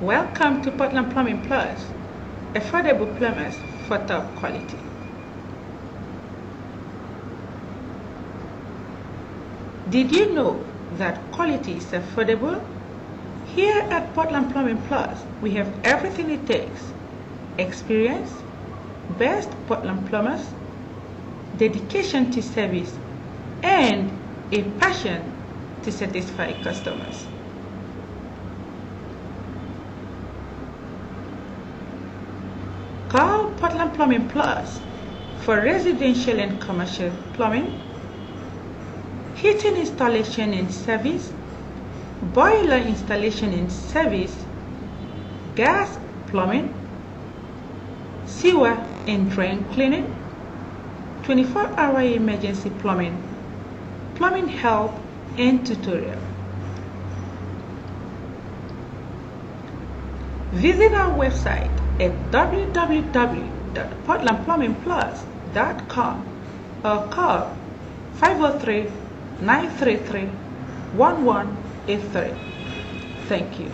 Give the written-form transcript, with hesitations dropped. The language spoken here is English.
Welcome to Portland Plumbing Plus, affordable plumbers for top quality. Did you know that quality is affordable? Here at Portland Plumbing Plus, we have everything it takes: experience, best Portland plumbers, dedication to service, and a passion to satisfy customers. Call Portland Plumbing Plus for residential and commercial plumbing, heating installation and service, boiler installation and service, gas plumbing, sewer and drain cleaning, 24-hour emergency plumbing, plumbing help and tutorial. Visit our website at www.portlandplumbingplus.com or call 503-933-1183. Thank you.